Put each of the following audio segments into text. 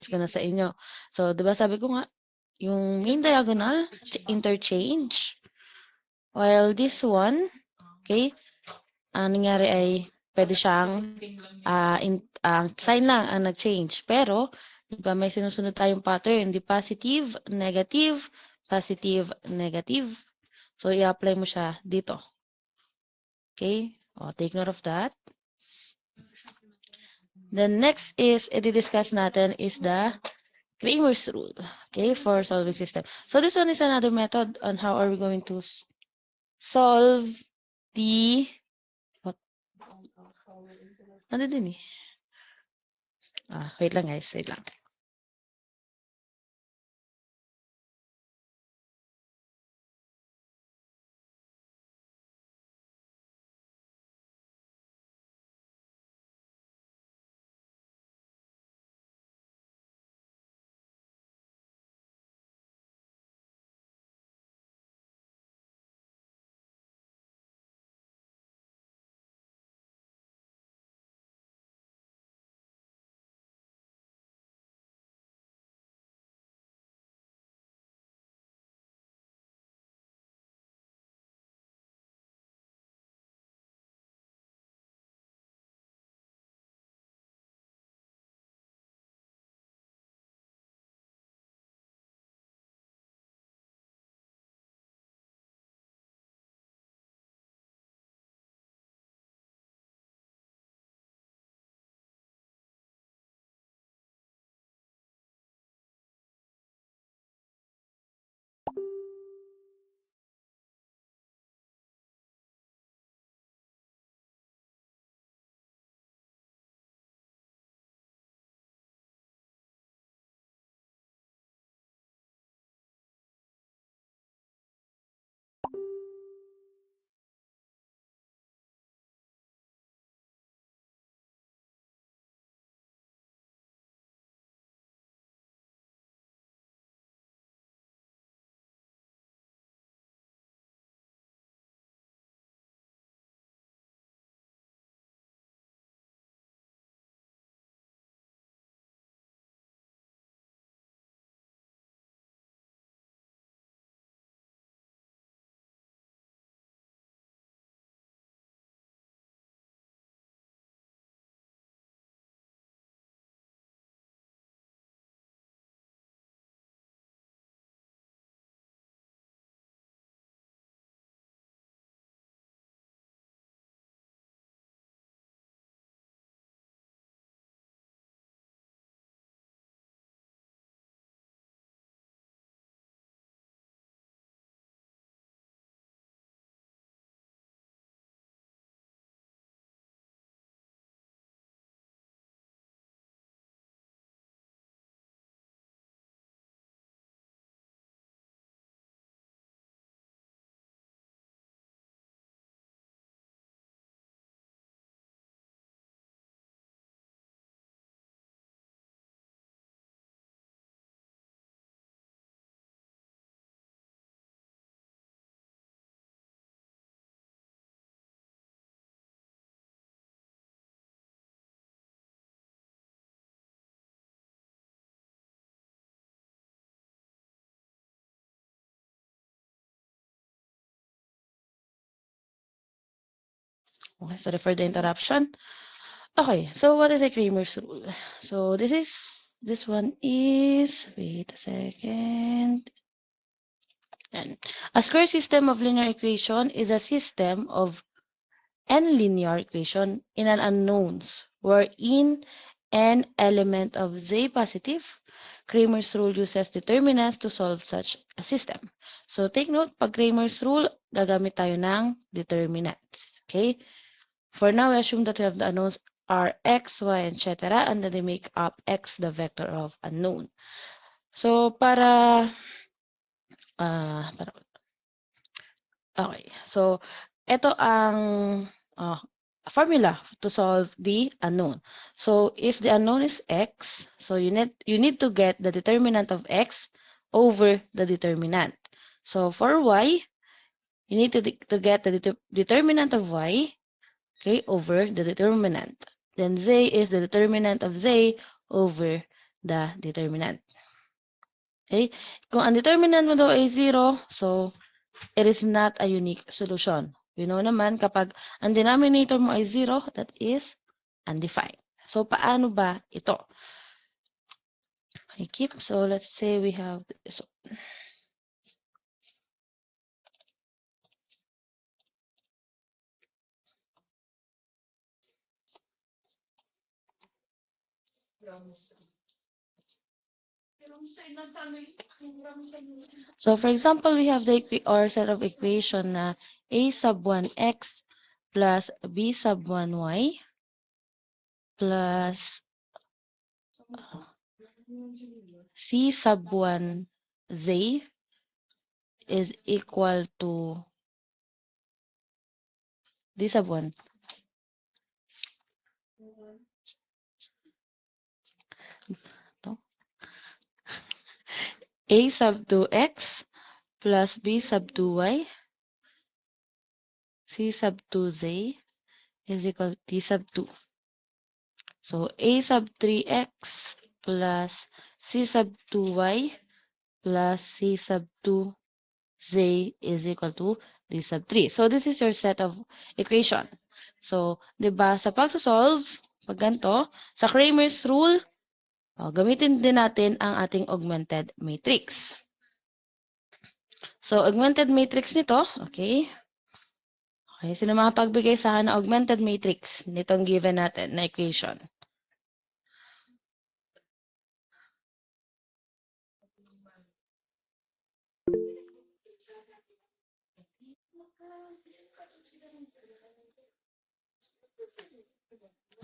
ko na sa inyo. So, di ba sabi ko nga, yung main diagonal, interchange. While this one, okay, ang nangyari ay pwede siyang sign lang ang nag-change. Pero, di ba may sinusunod tayong pattern, di positive, negative, positive, negative. So, i-apply mo siya dito. Okay? O, take note of that. Then next is, i-discuss natin is the Cramer's rule, okay, for solving system. So this one is another method on how are we going to solve the, what? Ano din eh? Wait lang guys, wait lang. Okay, sorry for the interruption. Okay, so what is a Cramer's rule? So this one is, wait a second. And a square system of linear equation is a system of n linear equation in an unknowns wherein n element of z positive. Cramer's rule uses determinants to solve such a system. So take note, pag Cramer's rule, gagamit tayo ng determinants. Okay? For now, we assume that we have the unknowns are x, y, etc. and then they make up x, the vector of unknown. So okay. So ito ang formula to solve the unknown. So if the unknown is x, so you need to get the determinant of x over the determinant. So for y, you need to get the determinant of y, okay, over the determinant. Then z is the determinant of z over the determinant. Okay? Kung ang determinant mo daw ay 0, so it is not a unique solution. We know naman kapag ang denominator mo ay 0, that is undefined. So, paano ba ito? I keep, so let's say we have this. So, for example, we have the or set of equation na a sub 1x plus b sub 1y plus c sub 1z is equal to d sub 1. A sub 2x plus b sub 2y c sub 2z is equal to d sub 2. So, a sub 3x plus c sub 2y plus c sub 2z is equal to d sub 3. So, this is your set of equation. So, di ba, sa pagsosolve, pag ganito, sa Cramer's rule, gamitin din natin ang ating augmented matrix. So, augmented matrix nito, okay? Okay, sino makapagbigay sa akin ng augmented matrix nitong given natin na equation?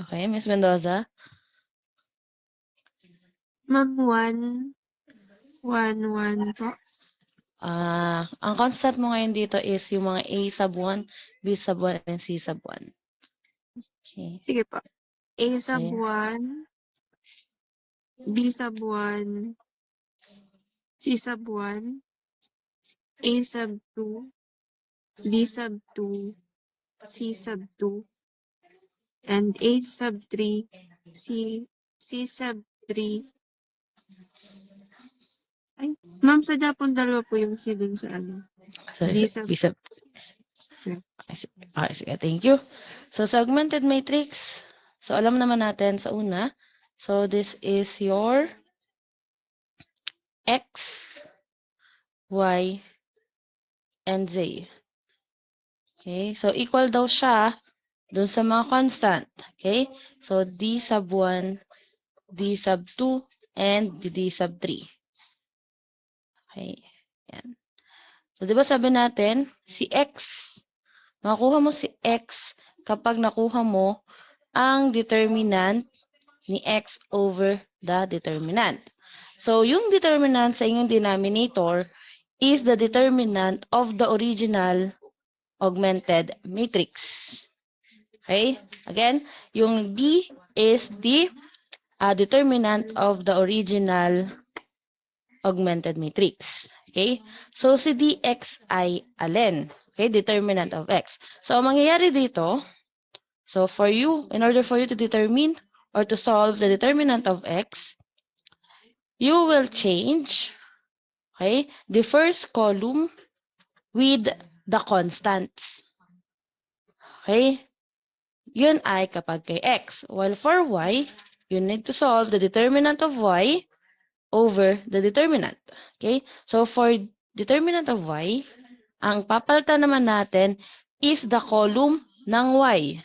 Okay, Miss Mendoza? Ma'am, 1, 1, 1 po. Ang constant mo ngayon dito is yung mga A sub 1, B sub 1, and C sub 1. Okay. Sige po. A sub Okay. 1, B sub 1, C sub 1, A sub 2, B sub 2, C sub 2, and A sub 3, C sub 3. Ay, ma'am, sadya pong dalawa po yung C dun sa ano. So, B sub. B sub. Yeah. Okay, sige, thank you. So, sa augmented matrix, so alam naman natin sa una, so this is your X, Y, and Z. Okay, so equal daw siya dun sa mga constant. Okay, so D sub 1, D sub 2, and D sub 3. Okay, yan. So, di ba sabi natin, si X, makuha mo si X kapag nakuha mo ang determinant ni X over the determinant. So, yung determinant sa inyong denominator is the determinant of the original augmented matrix. Okay? Again, yung D is the determinant of the original augmented matrix. Okay? So, si dx ay alin? Okay? Determinant of x. So, ang mangyayari dito, so for you, in order for you to determine or to solve the determinant of x, you will change, okay, the first column with the constants. Okay? Yun ay kapag kay x. While for y, you need to solve the determinant of y over the determinant. Okay? So, for determinant of y, ang papalitan naman natin is the column ng y.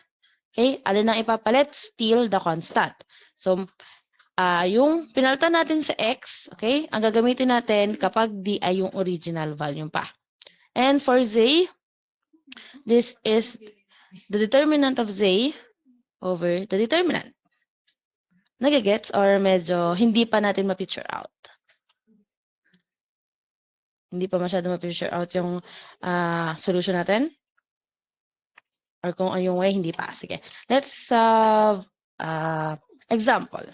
Okay? Alin ang ipapalit? Still the constant. So, yung pinalitan natin sa x, okay, ang gagamitin natin kapag d ay yung original value pa. And for z, this is the determinant of z over the determinant. Nagigets or medyo hindi pa natin ma-picture out? Hindi pa masyado ma-picture out yung solution natin? Or kung yung way, hindi pa. Sige. Let's have example.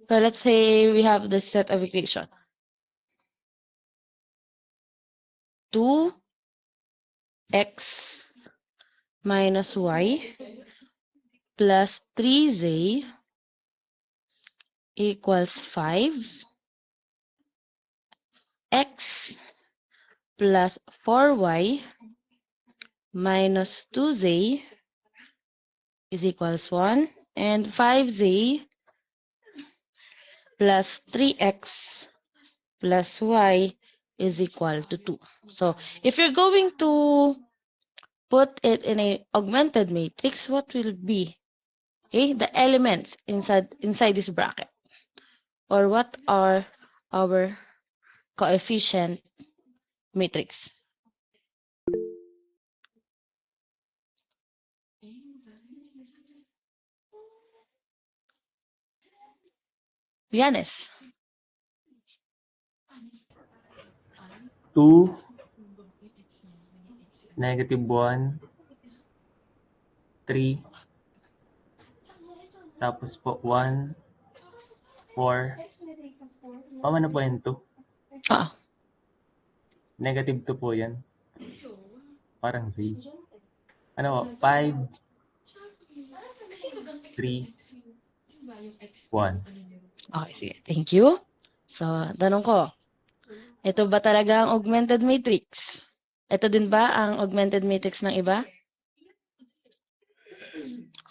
So let's say we have this set of equation. 2x minus y plus 3z equals 5. X plus 4y minus 2z is equals 1. And 5z plus 3x plus y is equal to 2. So, if you're going to put it in a augmented matrix, what will be the elements inside this bracket? Or what are our coefficient matrix? Yanis. 2, -1, 3, tapos po 1, 4. Ano po yan 2? Ah, -2 po yan. Parang Z. Ano po? 5, 3, 1. okay, sige. Thank you. So, tanong ko, ito ba talaga ang augmented matrix? Ito din ba ang augmented matrix ng iba?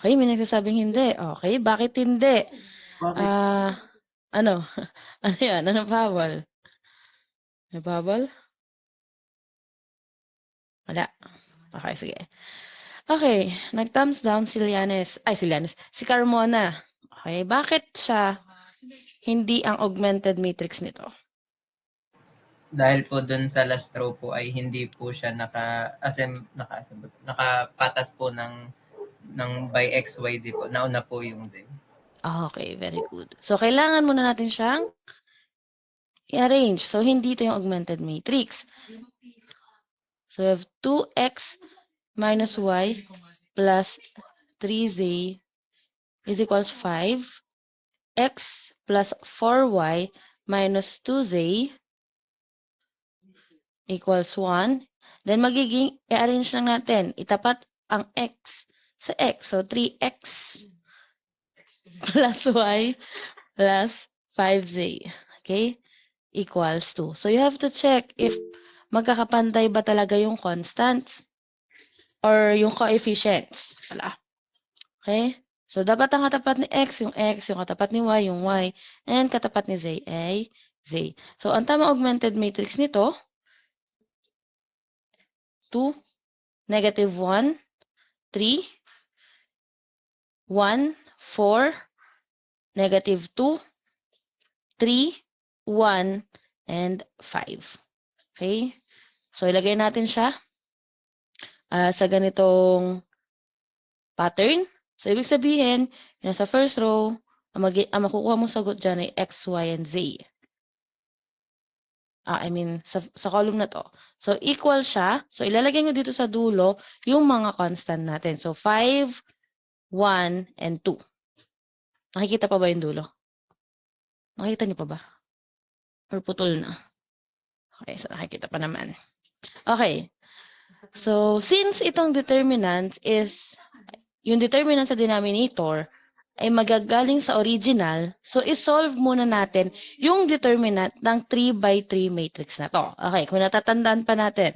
Okay, may nagsasabing hindi. Okay, bakit hindi? Bakit? Ano? Ano yan? Ano bawal? May bawal? Wala. Okay, sige. Okay, nag-thumbs down si si Carmona. Okay, bakit siya hindi ang augmented matrix nito? Dahil po dun sa last row po ay hindi po siya nakapatas po ng by XYZ po. Nauna po yung Z. Okay, very good. So, kailangan muna natin siyang i-arrange. So, hindi ito yung augmented matrix. So, we have 2x minus y plus 3z is equals 5. X plus 4y minus 2z equals 1. Then, magiging i-arrange lang natin. Itapat ang x sa x. So, 3x plus y plus 5z. Okay? Equals 2. So, you have to check if magkakapantay ba talaga yung constants or yung coefficients. Wala. Okay? So, dapat ang katapat ni x, yung katapat ni y, yung y, and katapat ni z ay z. So, ang tamang augmented matrix nito, 2, -1, 3, 1, 4, -2, 3, 1, and 5. Okay? So, ilagay natin siya sa ganitong pattern. So, ibig sabihin, sa first row, ang makukuha mong sagot dyan ay x, y, and z. Sa column na to. So, equal siya. So, ilalagay nyo dito sa dulo yung mga constant natin. So, 5, 1, and 2. Nakikita pa ba yung dulo? Nakikita nyo pa ba? Or putol na? Okay, so nakikita pa naman. Okay. So, since itong determinant is, yung determinant sa denominator ay magagaling sa original, so isolve muna natin yung determinant ng 3 by 3 matrix na to. Okay, kung natatandaan pa natin.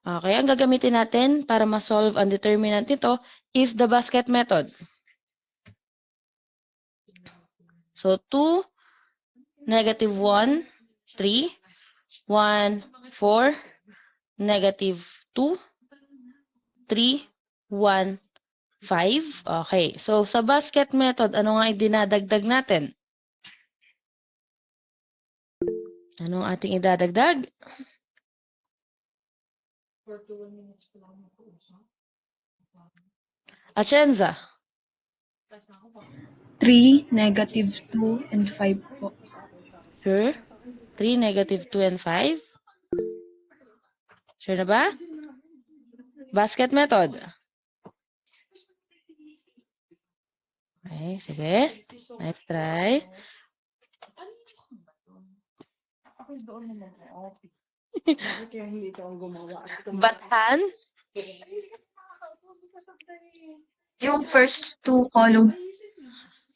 Okay, ang gagamitin natin para ma-solve ang determinant nito is the basket method. So, 2, -1, 3, 1, 4, -2, 3, 1, 5. Okay. So, sa basket method, ano nga idinadagdag natin? Anong ating idadagdag? Atienza. 3, -2, and 5 po. Sure? 3, -2, and 5? Sure na ba? Basket method. Okay, sige. Let's try. Bathan? Yung first two column.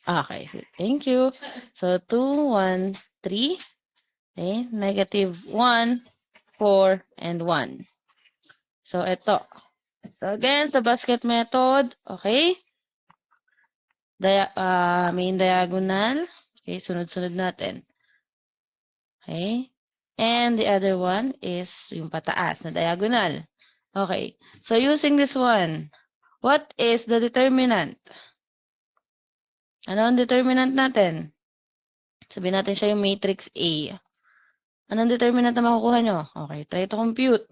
Okay, thank you. So, 2, 1, 3. Okay, negative 1, 4, and 1. So, ito. So, again, sa basket method, okay, main diagonal. Okay, sunod-sunod natin. Okay, and the other one is yung pataas na diagonal. Okay, so using this one, what is the determinant? Ano ang determinant natin? Sabihin natin siya yung matrix A. Anong determinant na makukuha nyo? Okay, try to compute.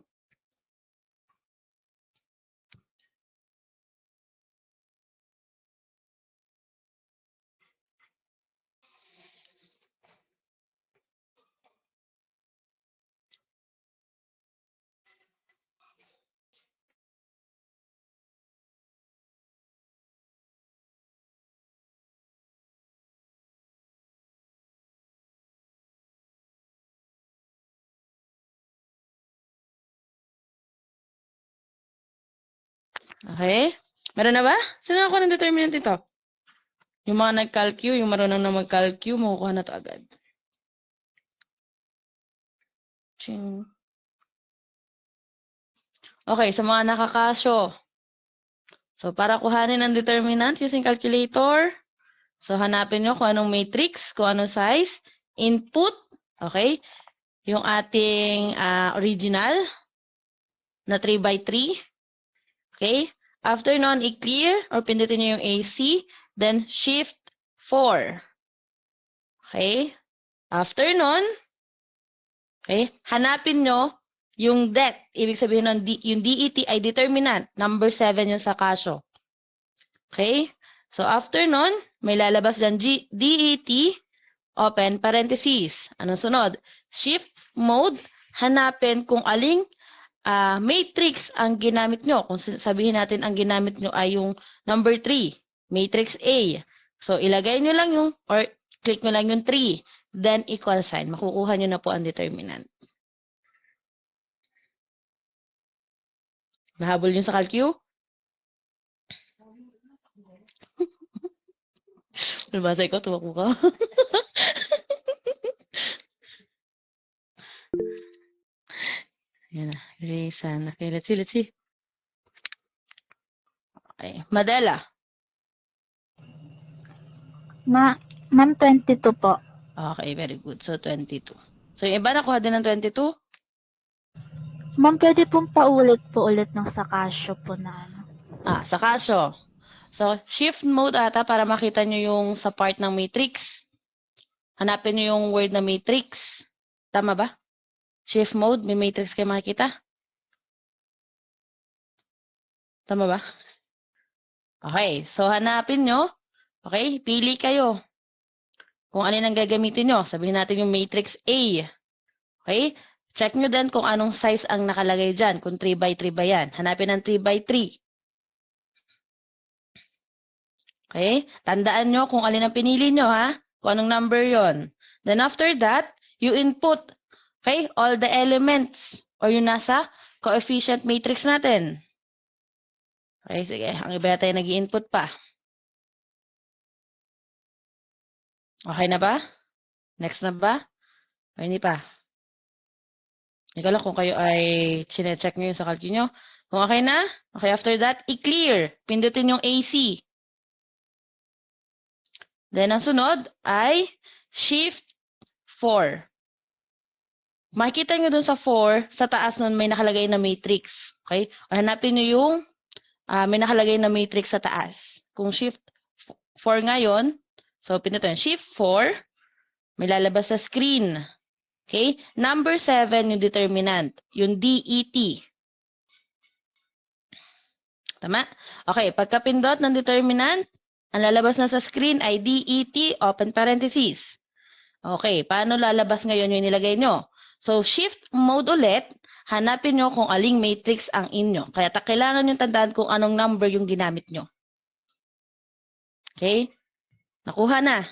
Okay? Meron na ba? Sino ako ng determinant ito? Yung mga nag-calcu, yung marunong na mag-calcu, makukuha na to agad. Ching. Okay, sa mga nakakasyo. So, para kuhanin ang determinant using calculator, so hanapin nyo kung anong matrix, kung anong size, input, okay, yung ating original na 3 by 3. Okay? After nun, i-clear or pindutin nyo yung AC, then shift 4. Okay? After nun, okay, hanapin nyo yung det. Ibig sabihin nun, yung DET ay determinant. Number 7 yung sa kasyo. Okay? So, after nun, may lalabas dyan DET, open parentheses. Anong sunod? Shift mode, hanapin kung aling matrix ang ginamit nyo. Kung sabihin natin ang ginamit nyo ay yung number 3, matrix A. So, ilagay nyo lang yung, or click nyo lang yung 3, then equal sign. Makukuha nyo na po ang determinant. Nahabol nyo sa calcu? Nabasa ko, tuwako ka. Yan na, Raysan. Okay, let's see. Okay, Madela. Ma'am, 22 po. Okay, very good. So, 22. So, yung iba nakuha din ng 22? Ma'am, pwede pong paulit po ulit ng sakasyo po na ano. Sa kasyo. So, shift mode ata para makita nyo yung sa part ng matrix. Hanapin nyo yung word na matrix. Tama ba? Shift mode, may matrix kayo makikita? Tama ba? Okay, so hanapin nyo. Okay, pili kayo. Kung ano ang gagamitin nyo. Sabihin natin yung matrix A. Okay, check nyo din kung anong size ang nakalagay dyan. Kung 3 by 3 ba yan. Hanapin ang 3 by 3. Okay, tandaan nyo kung alin ang pinili nyo ha. Kung anong number yon. Then after that, you input, okay, all the elements or yung nasa coefficient matrix natin. Okay, sige. Ang iba tayo nag-i-input pa. Okay na ba? Next na ba? O hindi pa? Hindi ko lang kung kayo ay chinecheck nyo yung sa calcu nyo. Kung okay na, okay, after that, i-clear. Pindutin yung AC. Then, ang sunod ay shift 4. Makikita nyo dun sa 4, sa taas nun may nakalagay na matrix. Okay? O hanapin nyo yung may nakalagay na matrix sa taas. Kung shift 4 ngayon, so pindutin shift 4, may lalabas sa screen. Okay? Number 7 yung determinant, yung DET. Tama? Okay, pagkapindot ng determinant, ang lalabas na sa screen ay DET, open parentheses. Okay, paano lalabas ngayon yung nilagay nyo? So, shift mode ulit, hanapin nyo kung aling matrix ang inyo. Kaya kailangan nyo tandaan kung anong number yung ginamit nyo. Okay? Nakuha na.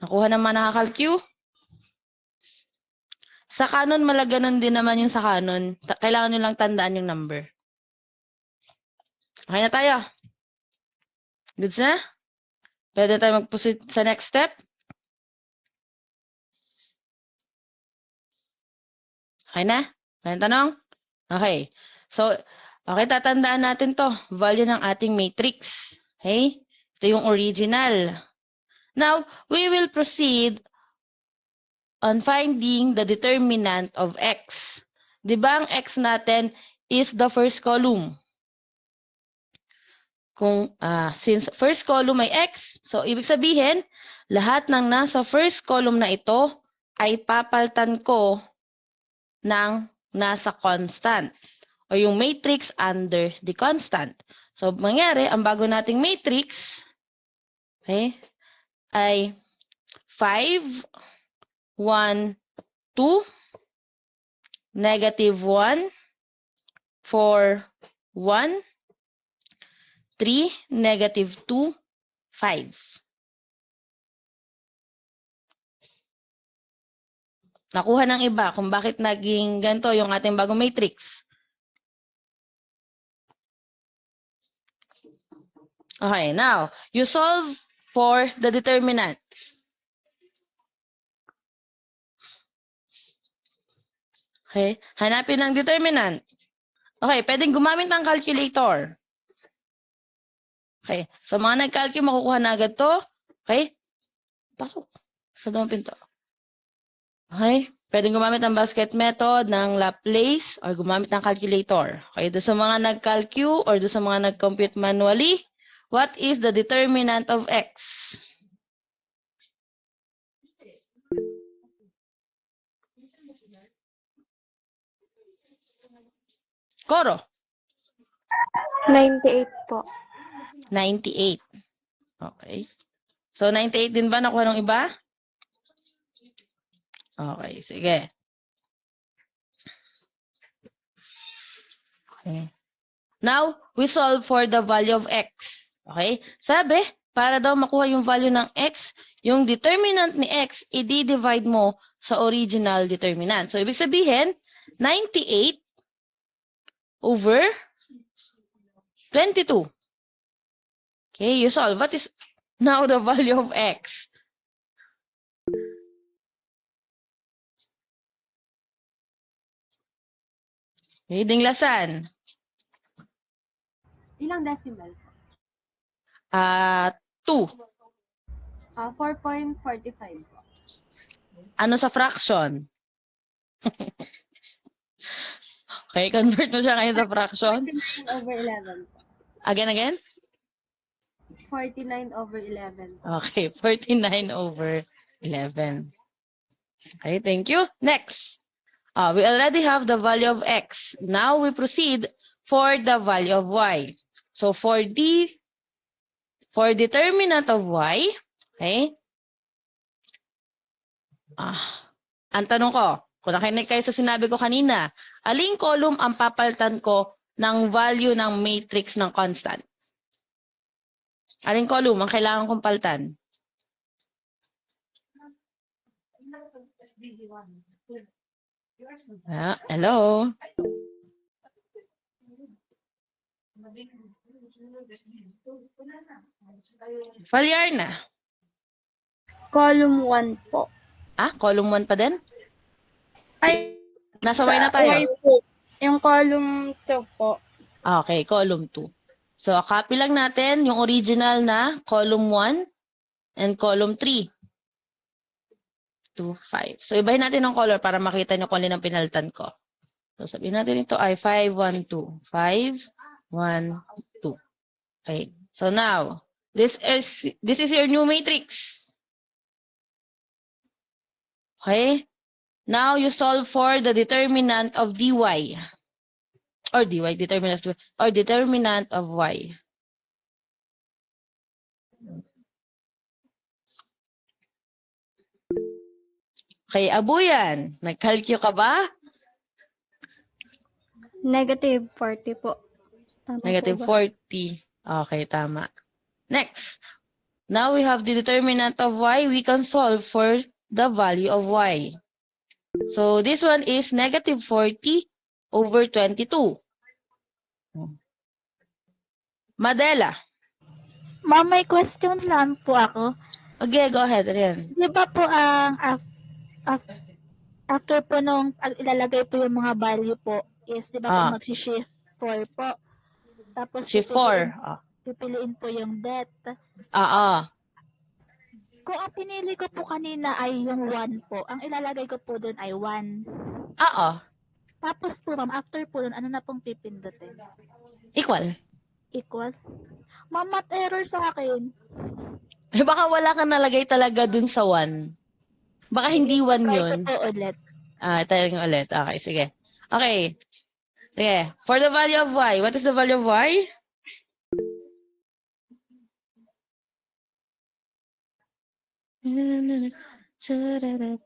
Nakuha naman nakakalcu. Sa Canon, malaganon din naman yung sa Canon. Kailangan nyo lang tandaan yung number. Okay na tayo. Goods na? Pwede tayo mag-proceed sa next step? Okay na? May tanong? Okay. So, okay, tatandaan natin to. Value ng ating matrix. Okay? Ito yung original. Now, we will proceed on finding the determinant of x. Di ba ang x natin is the first column? Since first column ay x, so ibig sabihin, lahat ng nasa first column na ito ay papaltan ko ng nasa constant o yung matrix under the constant. So, mangyari, ang bago nating matrix, okay, ay 5, 1, 2, negative 1, 4, 1, 3, negative 2, 5. Nakuha ng iba kung bakit naging ganito yung ating bagong matrix. Okay, now, you solve for the determinants. Okay, hanapin ang determinant. Okay, pwedeng gumamit ng calculator. Okay, sa mga nag-calculate, makukuha na agad to. Okay, pasok sa dalawang pinto. Okay, pwedeng gumamit ng basket method, ng Laplace, or gumamit ng calculator. Okay, doon sa mga nag-calculate or doon sa mga nag-compute manually, what is the determinant of x? Koro? 98 po. 98. Okay. So, 98 din ba nakuha ng iba? Okay, sige. Okay. Now, we solve for the value of x. Okay? Sabi, para daw makuha yung value ng x, yung determinant ni x, i-divide mo sa original determinant. So, ibig sabihin, 98 over 22. Okay, you solve. What is now the value of x? Okay, Dinglasan. Ilang decimal po? 2. 4.45 po. Ano sa fraction? Okay, convert mo siya ngayon sa fraction. 49 over 11 po. Again? 49 over 11 po. Okay, 49 over 11. Okay, thank you. Next. We already have the value of x. Now we proceed for the value of y. So for determinant of y, okay? Ang tanong ko, kung nakinig kayo sa sinabi ko kanina, aling column ang papalitan ko ng value ng matrix ng constant? Aling column ang kailangan kong palitan? Hello? Falyar na. Column 1 po. Column 1 pa din? Ay, Nasa y na tayo? po. Yung column 2 po. Okay, column 2. So, copy lang natin yung original na column 1 and column 3. 2, 5. So, ibahin natin ang color para makita nyo kung alin ang pinalitan ko. So, sabihin natin ito ay 5, 1, 2. 5, 1, 2. Okay. So, now, this is your new matrix. Okay? Now, you solve for the determinant of dy. Or dy, determinant of y. Okay, Abuyan. Nag-calcu ka ba? Negative 40 po. Tama Negative po ba? 40. Okay, tama. Next. Now we have the determinant of y. We can solve for the value of y. So this one is negative 40 over 22. Madela. Ma'am, may question lang po ako. Okay, go ahead, Rian. Di ba po ang after po nung ilalagay po yung mga value po is di ba po Ah. magsi-shift 4 po. Tapos Shift 4. pipiliin po yung debt. Kung ang pinili ko po kanina ay yung 1 po, ang ilalagay ko po doon ay 1. Tapos po ma'am, after po doon, ano na pong pipindutin? Equal. Equal? Ma'am, math error sa akin. Eh, baka wala kang nalagay talaga dun sa 1. Baka hindi 1 Try yun. ko po ulit. Tayo nga ulit. Okay, sige. Okay. Sige. For the value of y, what is the value of y?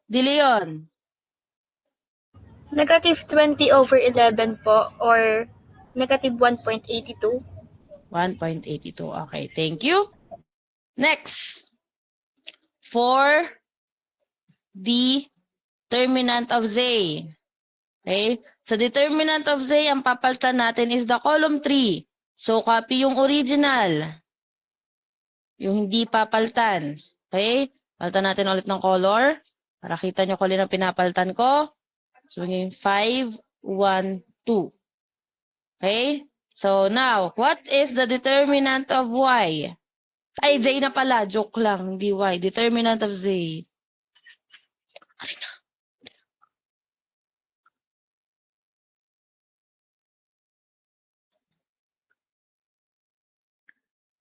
De Leon. Negative 20 over 11 po or negative 1.82. 1.82. Okay, thank you. Next. For the determinant of z. Okay? Sa determinant of z, ang papalitan natin is the column 3. So, copy yung original. Yung hindi papalitan. Okay? Palitan natin ulit ng color. Para kita nyo kung alin ang pinapalitan ko. So, yung 5, 1, 2. Okay? So, now, what is the determinant of y? Ay, z na pala. Joke lang. Hindi y. Determinant of z.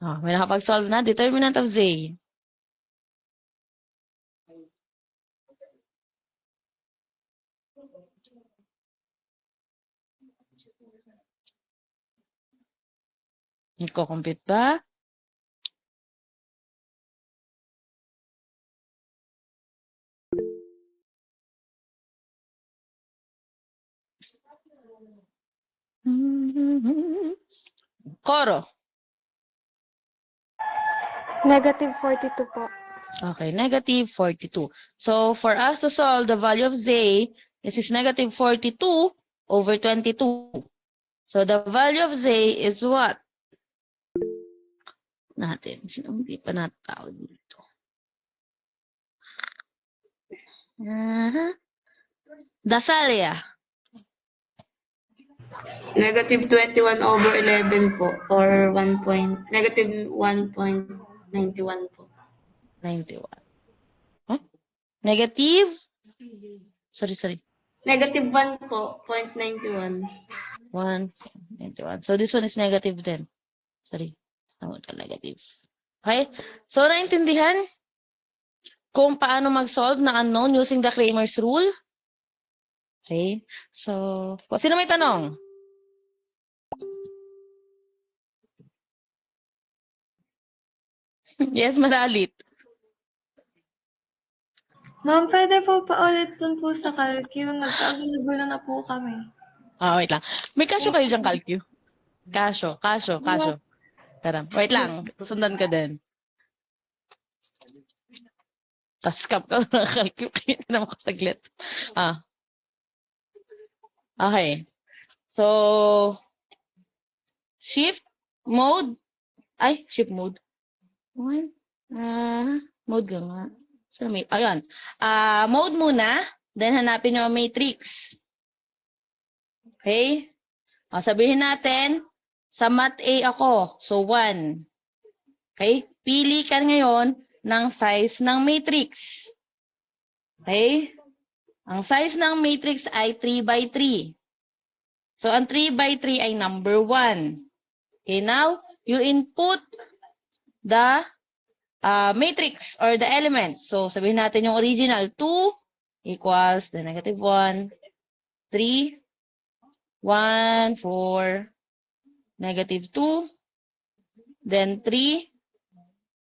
May nakapag-solve na. Determinant of z. Nagko-compute ba? Koro. Negative 42 po. Okay, negative 42. So, for us to solve the value of z, this is negative 42 over 22. So, the value of z is what? Natin. Sino hindi pa natawag dito? Dasalia. Negative 21 over 11 po or negative 1.91 po. 91. Huh? Negative? Sorry. Negative 1 po, 0.91. 1.91. So, this one is negative then. Sorry. Negative. Okay? So, naintindihan kung paano mag-solve ng unknown using the Cramer's rule? Okay? So, sino may tanong? Yes, Maralit. Ma'am, pwede po paulit dun po sa calcu. Nagkagulo na po kami. Wait lang. May kasyo kayo dyan, Calcu? Kasyo. Tara, wait lang. Sundan ka din. Taskap ka ng Calcu. Kaya naman ko saglit. Okay. So, shift mode. Shift mode. Mode ka nga. So, ayan. Mode muna. Then, hanapin nyo ang matrix. Okay? Sabihin natin, sa mat A ako. So, 1. Okay? Pili ka ngayon ng size ng matrix. Okay? Ang size ng matrix ay 3 by 3. So, ang 3 by 3 ay number 1. Okay, now, you input the matrix or the elements. So, sabihin natin yung original. 2 equals the negative 1, 3, 1, 4, negative 2, then 3,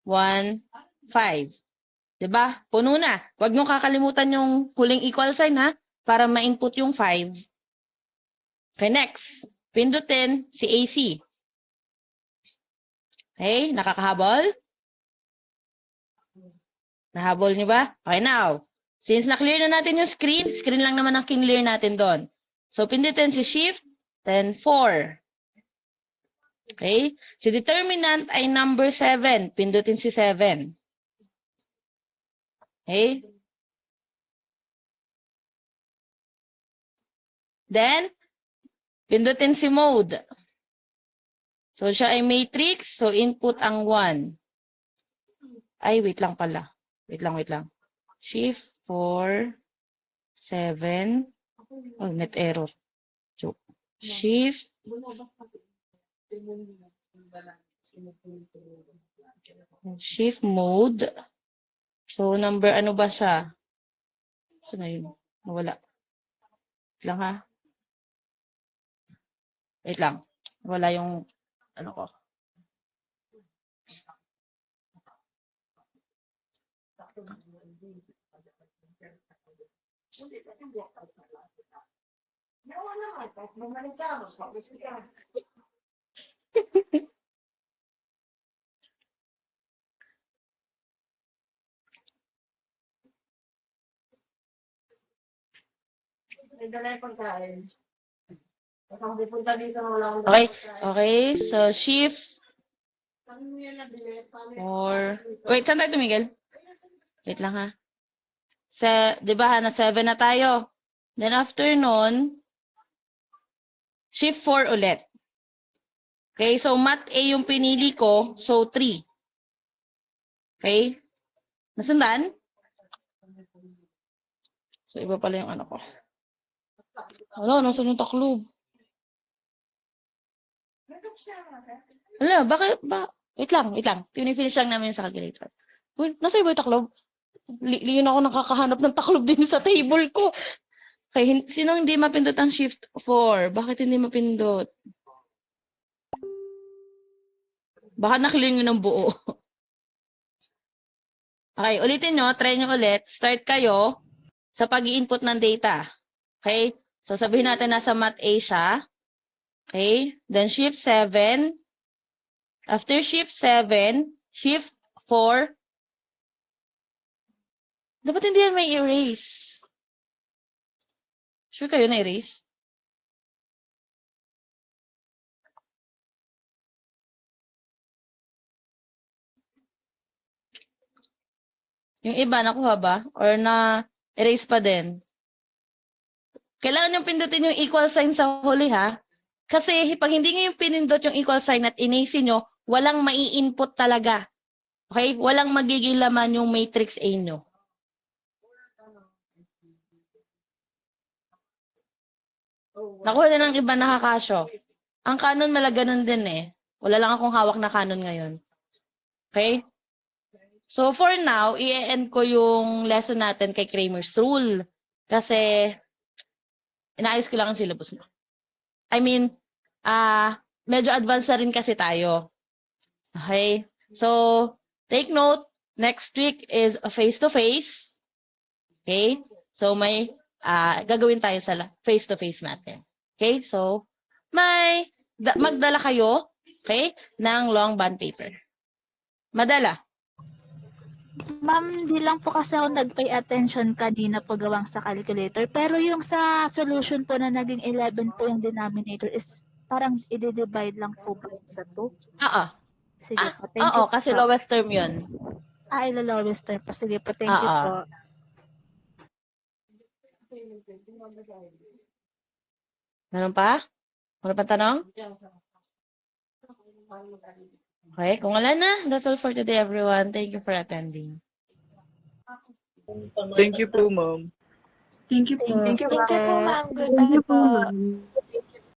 1, 5. Diba? Puno na. Huwag nyo kakalimutan yung huling equal sign ha, para ma-input yung 5. Okay, next. Pindutin si AC. Okay, nakakahabol? Nahabol niyo ba? Okay, now. Since na-clear na natin yung screen lang naman ang clear natin doon. So, pindutin si Shift, then 4. Okay? Si determinant ay number 7. Pindutin si 7. Okay? Then, pindutin si mode. So, siya ay matrix. So, input ang 1. Ay, wait lang pala. Wait lang. Shift 4, 7. Oh, net error. So, shift. Shift mode. So, number ano ba siya? Saan na yun? Nawala. Wait lang ha. Wait lang. Wala yung ano ko. Okay. So, shift. Or, wait, saan tayo tumigil? Wait lang ha. Di ba, na 7 na tayo. Then, after nun, shift 4 ulit. Okay, so mat A yung pinili ko, so 3. Okay? Nasundan? So, iba pala yung ano ko. Wala, nasun yung taklob. Wala, bakit ba? Wait lang. Finish lang namin sa calculator. Uy, nasa iba yung taklob? Liyon ako nakakahanap ng taklob din sa table ko. Okay, sino hindi mapindot ang shift 4? Bakit hindi mapindot? Baka nakilin nyo ng buo. Okay, ulitin nyo. Try nyo ulit. Start kayo sa pag-i-input ng data. Okay? So, sabihin natin nasa mat A siya. Okay? Then, shift 7. After shift 7, shift 4. Dapat hindi yan may erase. Sure kayo na erase? Yung iba, nakuha ba? Or na-erase pa din? Kailangan yung pindutin yung equal sign sa huli, ha? Kasi pag hindi nyo yung pinindot yung equal sign at inase nyo, walang mai-input talaga. Okay? Walang magiging laman yung matrix A nyo. Nakuha na ng iba nakakasyo. Ang canon malaganon din eh. Wala lang akong hawak na canon ngayon. Okay? So, for now, i-end ko yung lesson natin kay Kramer's Rule. Kasi, inaayos ko lang ang syllabus mo. I mean, medyo advanced na rin kasi tayo. Okay? So, take note, next week is a face-to-face. Okay? So, may gagawin tayo sa face-to-face natin. Okay? So, magdala kayo, okay, ng long bond paper. Madala. Ma'am, hindi lang po kasi ako nag-pay attention kanina po gawang sa calculator. Pero yung sa solution po na naging 11 po yung denominator is parang i-divide lang po ba sa 2? Oo. Sige po, thank you. Oo, kasi lowest term yun. Ilo-lowest term po. Sige po, thank you po. Meron pa? Meron pa tanong? Okay, kung wala na, that's all for today, everyone. Thank you for attending. Thank you po, ma'am. Thank you po. Thank you po, ma'am. Goodbye po.